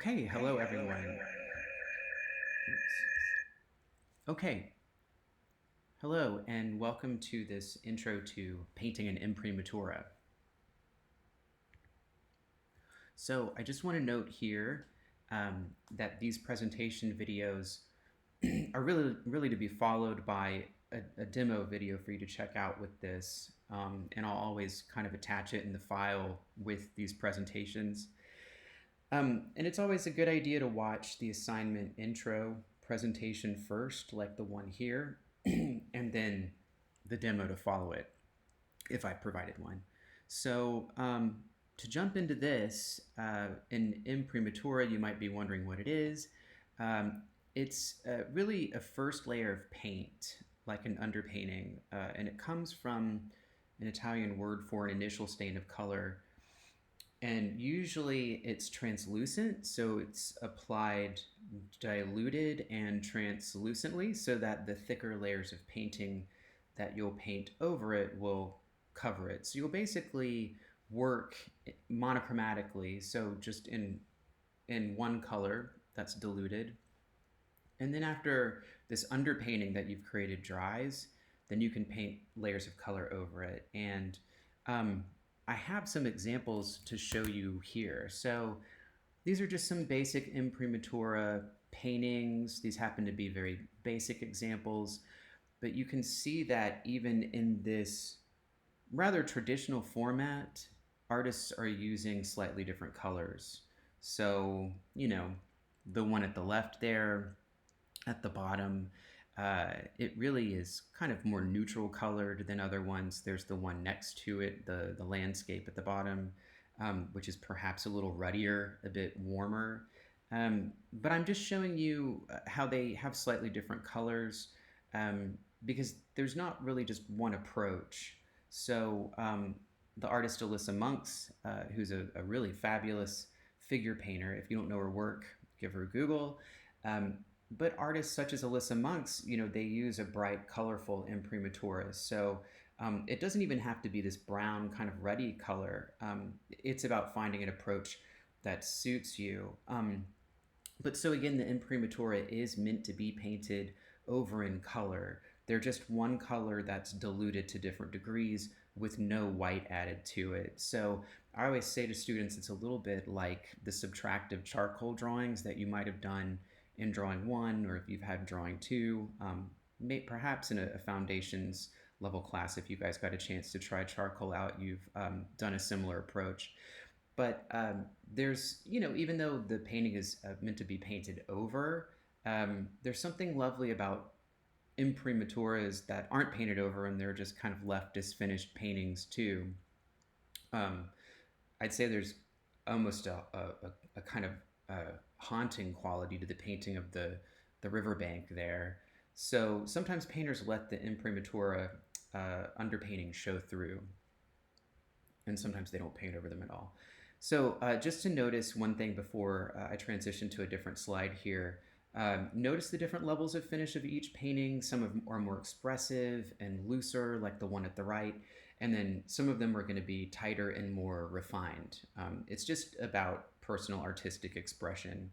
Okay, hello everyone. Oops. Okay, hello and welcome to this intro to painting in Imprimatura. So I just want to note here that these presentation videos are really to be followed by a demo video for you to check out with this. And I'll always kind of attach it in the file with these presentations. And it's always a good idea to watch the assignment intro presentation first, like the one here, and then the demo to follow it, if I provided one. So to jump into this, in Imprimatura, you might be wondering what it is. It's really a first layer of paint, like an underpainting, and it comes from an Italian word for an initial stain of color, and usually it's translucent, so it's applied diluted and translucently so that the thicker layers of painting that you'll paint over it will cover it. So you'll basically work monochromatically, so just in one color that's diluted. And then after this underpainting that you've created dries, then you can paint layers of color over it. And um, I have some examples to show you here. So these are just some basic Imprimatura paintings. These happen to be very basic examples, but you can see that even in this rather traditional format, artists are using slightly different colors. So, the one at the left there, at the bottom, it really is kind of more neutral colored than other ones. There's the one next to it, the landscape at the bottom, which is perhaps a little ruddier, a bit warmer. But I'm just showing you how they have slightly different colors, because there's not really just one approach. So the artist Alyssa Monks, who's a really fabulous figure painter. If you don't know her work, give her a Google. But artists such as Alyssa Monks, they use a bright, colorful imprimatura. So it doesn't even have to be this brown kind of ruddy color. It's about finding an approach that suits you. But so again, the imprimatura is meant to be painted over in color. They're just one color that's diluted to different degrees with no white added to it. So I always say to students, it's a little bit like the subtractive charcoal drawings that you might have done in drawing one, or if you've had drawing two, perhaps in a foundations level class, if you guys got a chance to try charcoal out, you've done a similar approach. But there's, even though the painting is meant to be painted over, there's something lovely about imprimaturas that aren't painted over and they're just kind of left as finished paintings too. Um, I'd say there's almost a kind of haunting quality to the painting of the riverbank there. So sometimes painters let the imprimatura underpainting show through, and sometimes they don't paint over them at all. So just to notice one thing before I transition to a different slide here, notice the different levels of finish of each painting. Some are more expressive and looser, like the one at the right, and then some of them are going to be tighter and more refined. It's just about personal artistic expression.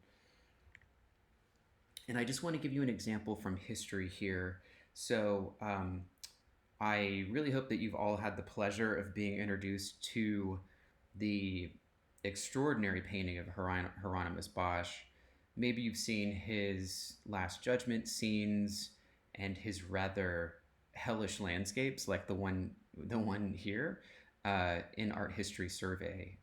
And I just want to give you an example from history here. So I really hope that you've all had the pleasure of being introduced to the extraordinary painting of Hieronymus Bosch. Maybe you've seen his Last Judgment scenes and his rather hellish landscapes, like the one here in Art History Survey.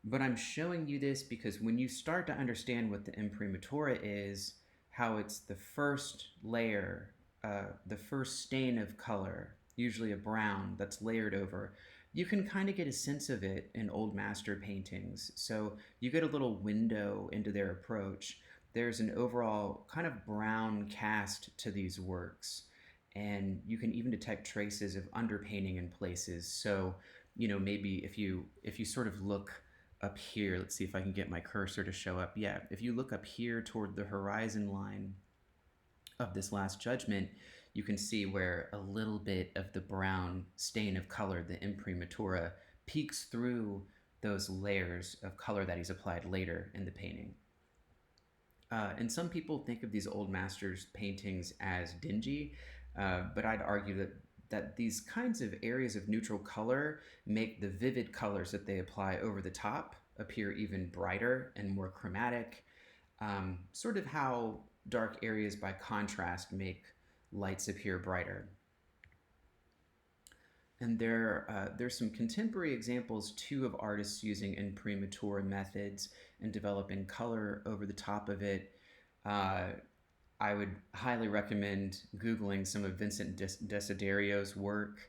But I'm showing you this because when you start to understand what the imprimatura is, how it's the first layer, the first stain of color, usually a brown that's layered over, you can kind of get a sense of it in old master paintings. So you get a little window into their approach. There's an overall kind of brown cast to these works, and you can even detect traces of underpainting in places. So, maybe if you sort of look up here, let's see if I can get my cursor to show up. Yeah, if you look up here toward the horizon line of this Last Judgment, you can see where a little bit of the brown stain of color, the imprimatura, peeks through those layers of color that he's applied later in the painting. And some people think of these old masters' paintings as dingy, but I'd argue that these kinds of areas of neutral color make the vivid colors that they apply over the top appear even brighter and more chromatic, sort of how dark areas by contrast make lights appear brighter. And there's some contemporary examples too of artists using imprimatur methods and developing color over the top of it. Uh, I would highly recommend Googling some of Vincent Desiderio's work.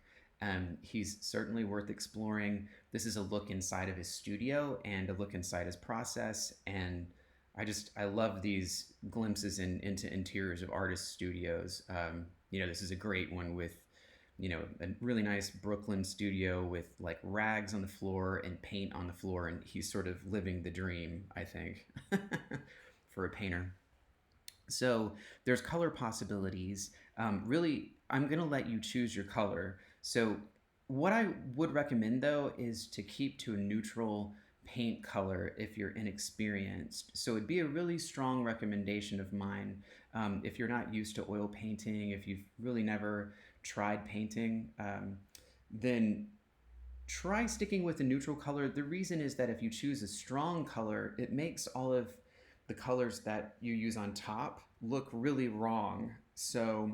He's certainly worth exploring. This is a look inside of his studio and a look inside his process. And I love these glimpses into interiors of artists' studios. This is a great one with a really nice Brooklyn studio with like rags on the floor and paint on the floor, and he's sort of living the dream, I think, for a painter. So there's color possibilities. Really, I'm going to let you choose your color. So what I would recommend though is to keep to a neutral paint color if you're inexperienced. So it'd be a really strong recommendation of mine. If you're not used to oil painting, if you've really never tried painting, then try sticking with a neutral color. The reason is that if you choose a strong color, it makes all of the colors that you use on top look really wrong. So,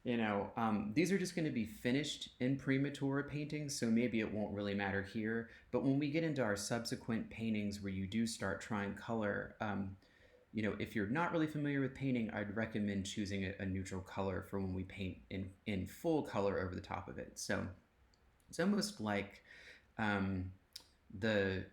these are just going to be finished imprimatura paintings, so maybe it won't really matter here. But when we get into our subsequent paintings where you do start trying color, if you're not really familiar with painting, I'd recommend choosing a neutral color for when we paint in full color over the top of it. So it's almost like the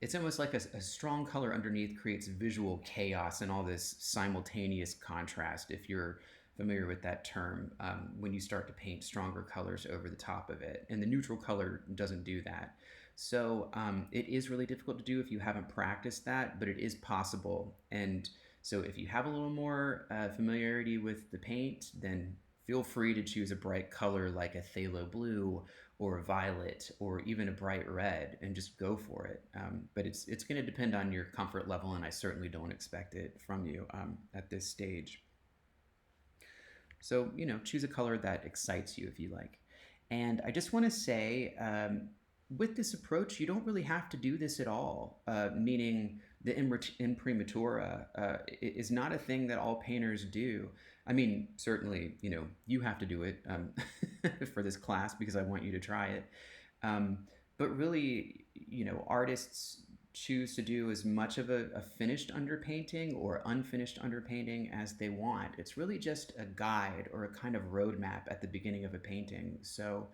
it's almost like a strong color underneath creates visual chaos and all this simultaneous contrast, if you're familiar with that term, when you start to paint stronger colors over the top of it. And the neutral color doesn't do that. So it is really difficult to do if you haven't practiced that, but it is possible. And so if you have a little more familiarity with the paint, then feel free to choose a bright color like a phthalo blue or a violet or even a bright red and just go for it. But it's going to depend on your comfort level, and I certainly don't expect it from you at this stage. So, choose a color that excites you if you like. And I just want to say, with this approach, you don't really have to do this at all, meaning the imprimatura is not a thing that all painters do. I mean, certainly, you have to do it for this class because I want you to try it. But really, artists choose to do as much of a finished underpainting or unfinished underpainting as they want. It's really just a guide or a kind of roadmap at the beginning of a painting. So,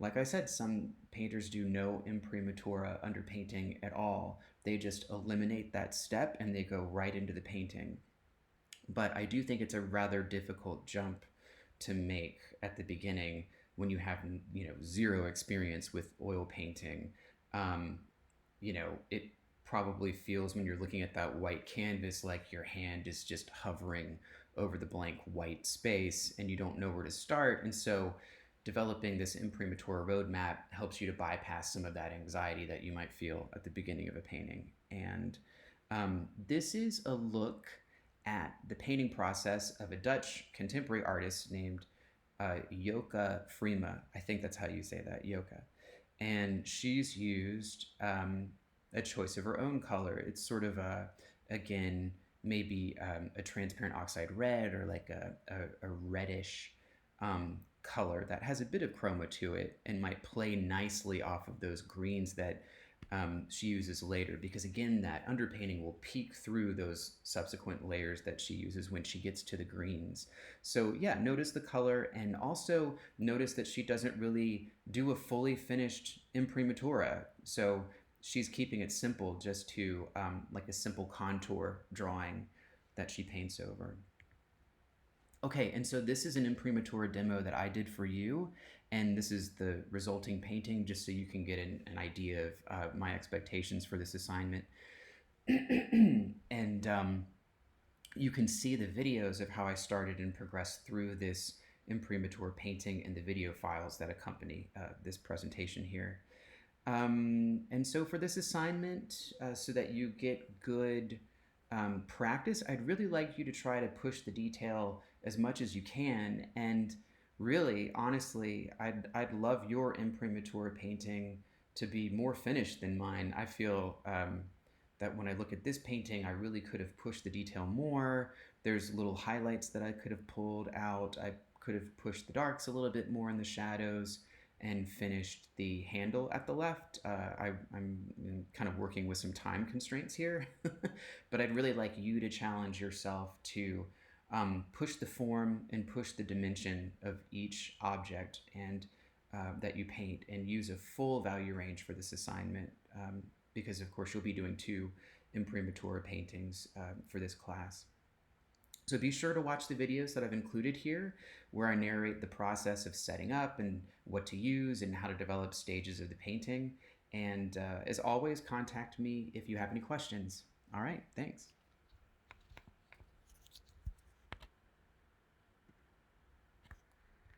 like I said, some painters do no imprimatura underpainting at all. They just eliminate that step and they go right into the painting. But I do think it's a rather difficult jump to make at the beginning when you have zero experience with oil painting. It probably feels when you're looking at that white canvas like your hand is just hovering over the blank white space and you don't know where to start. And so developing this imprimatur roadmap helps you to bypass some of that anxiety that you might feel at the beginning of a painting. And this is a look at the painting process of a Dutch contemporary artist named Joke Frema. I think that's how you say that, Joke. And she's used a choice of her own color. It's sort of again, maybe a transparent oxide red or like a reddish color that has a bit of chroma to it and might play nicely off of those greens that she uses later, because again, that underpainting will peek through those subsequent layers that she uses when she gets to the greens. So yeah, notice the color, and also notice that she doesn't really do a fully finished imprimatura. So she's keeping it simple, just to like a simple contour drawing that she paints over. Okay, and so this is an imprimatura demo that I did for you, and this is the resulting painting, just so you can get an idea of my expectations for this assignment. And you can see the videos of how I started and progressed through this imprimatur painting in the video files that accompany this presentation here. And so for this assignment, so that you get good practice, I'd really like you to try to push the detail as much as you can. And really, honestly, I'd love your imprimatur painting to be more finished than mine. I feel that when I look at this painting, I really could have pushed the detail more. There's little highlights that I could have pulled out. I could have pushed the darks a little bit more in the shadows and finished the handle at the left. I'm kind of working with some time constraints here, but I'd really like you to challenge yourself to push the form and push the dimension of each object and that you paint, and use a full value range for this assignment, because of course you'll be doing two imprimatur paintings for this class. So be sure to watch the videos that I've included here, where I narrate the process of setting up and what to use and how to develop stages of the painting. And as always, contact me if you have any questions. All right, thanks.